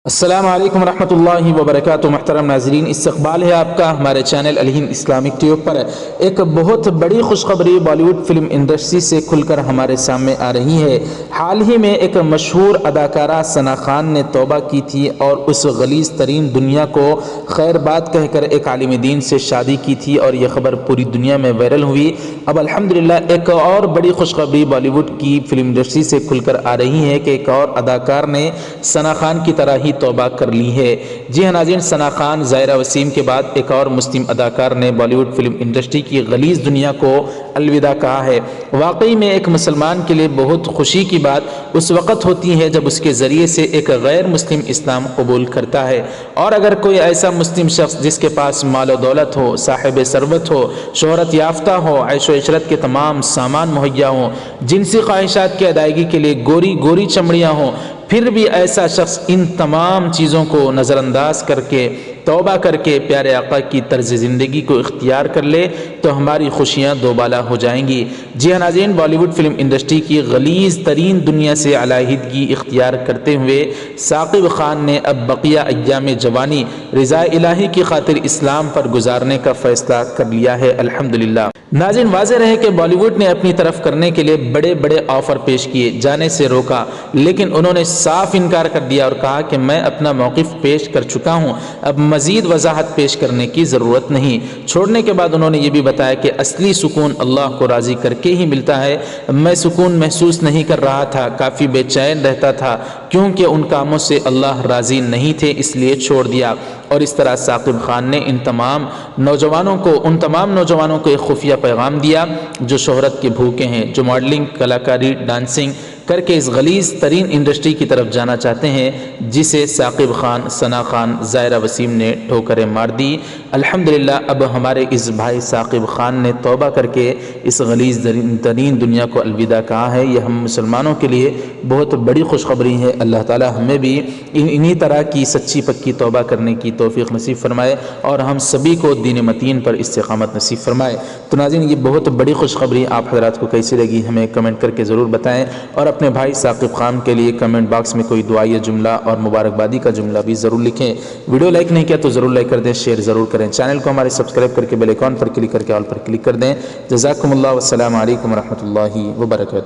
السلام علیکم ورحمۃ اللہ وبرکاتہ۔ محترم ناظرین، استقبال ہے آپ کا ہمارے چینل الہند اسلامک ٹیوب پر۔ ایک بہت بڑی خوشخبری بالی ووڈ فلم انڈسٹری سے کھل کر ہمارے سامنے آ رہی ہے۔ حال ہی میں ایک مشہور اداکارہ ثنا خان نے توبہ کی تھی اور اس غلیظ ترین دنیا کو خیر بات کہہ کر ایک عالم دین سے شادی کی تھی، اور یہ خبر پوری دنیا میں وائرل ہوئی۔ اب الحمدللہ ایک اور بڑی خوشخبری بالی ووڈ کی فلم انڈسٹری سے کھل کر آ رہی ہے کہ ایک اور اداکار نے ثنا خان کی طرح ہی توبہ کر لی ہے۔ جی ہاں ناظرین، ثنا خان، زائرہ وسیم کے بعد ایک اور مسلم اداکار نے بالی ووڈ فلم انڈسٹری کی غلیظ دنیا کو الوداع کہا ہے۔ واقعی میں ایک مسلمان کے لیے بہت خوشی کی بات اس وقت ہوتی ہے جب اس کے ذریعے سے ایک غیر مسلم اسلام قبول کرتا ہے، اور اگر کوئی ایسا مسلم شخص جس کے پاس مال و دولت ہو، صاحب ثروت ہو، شہرت یافتہ ہو، عیش و عشرت کے تمام سامان مہیا ہوں، جنسی خواہشات کی ادائیگی کے لیے گوری گوری چمڑیاں ہوں، پھر بھی ایسا شخص ان تمام چیزوں کو نظر انداز کر کے توبہ کر کے پیارے آقا کی طرز زندگی کو اختیار کر لے تو ہماری خوشیاں دوبالا ہو جائیں گی۔ جی ہاں ناظرین، بالی ووڈ فلم انڈسٹری کی غلیظ ترین دنیا سے علیحدگی اختیار کرتے ہوئے ثاقب خان نے اب بقیہ ایام جوانی رضا الہی کی خاطر اسلام پر گزارنے کا فیصلہ کر لیا ہے۔ الحمدللہ ناظرین، واضح رہے کہ بالی ووڈ نے اپنی طرف کرنے کے لیے بڑے بڑے آفر پیش کیے، جانے سے روکا، لیکن انہوں نے صاف انکار کر دیا اور کہا کہ میں اپنا موقف پیش کر چکا ہوں، اب مزید وضاحت پیش کرنے کی ضرورت نہیں۔ چھوڑنے کے بعد انہوں نے یہ بھی بتایا کہ اصلی سکون اللہ کو راضی کر کے ہی ملتا ہے، میں سکون محسوس نہیں کر رہا تھا، کافی بے چین رہتا تھا کیونکہ ان کاموں سے اللہ راضی نہیں تھے، اس لیے چھوڑ دیا۔ اور اس طرح ثاقب خان نے ان تمام نوجوانوں کو ایک خفیہ پیغام دیا جو شہرت کے بھوکے ہیں، جو ماڈلنگ، کلاکاری، ڈانسنگ کر کے اس غلیظ ترین انڈسٹری کی طرف جانا چاہتے ہیں، جسے ثاقب خان، ثنا خان، زائرہ وسیم نے ٹھوکریں مار دی۔ الحمدللہ اب ہمارے اس بھائی ثاقب خان نے توبہ کر کے اس غلیظ ترین دنیا کو الوداع کہا ہے۔ یہ ہم مسلمانوں کے لیے بہت بڑی خوشخبری ہے۔ اللہ تعالی ہمیں بھی انہی طرح کی سچی پکی توبہ کرنے کی توفیق نصیب فرمائے اور ہم سبھی کو دین متین پر استقامت نصیب فرمائے۔ تو ناظرین، یہ بہت بڑی خوشخبری آپ حضرات کو کیسی لگی ہمیں کمنٹ کر کے ضرور بتائیں، اور اپنے بھائی ثاقب خان کے لیے کمنٹ باکس میں کوئی دعائیہ جملہ اور مبارکبادی کا جملہ بھی ضرور لکھیں۔ ویڈیو لائک نہیں کیا تو ضرور لائک کر دیں، شیئر ضرور کریں، چینل کو ہمارے سبسکرائب کر کے بیل آئیکن پر کلک کر کے آل پر کلک کر دیں۔ جزاکم اللہ، والسلام علیکم ورحمۃ اللہ وبرکاتہ۔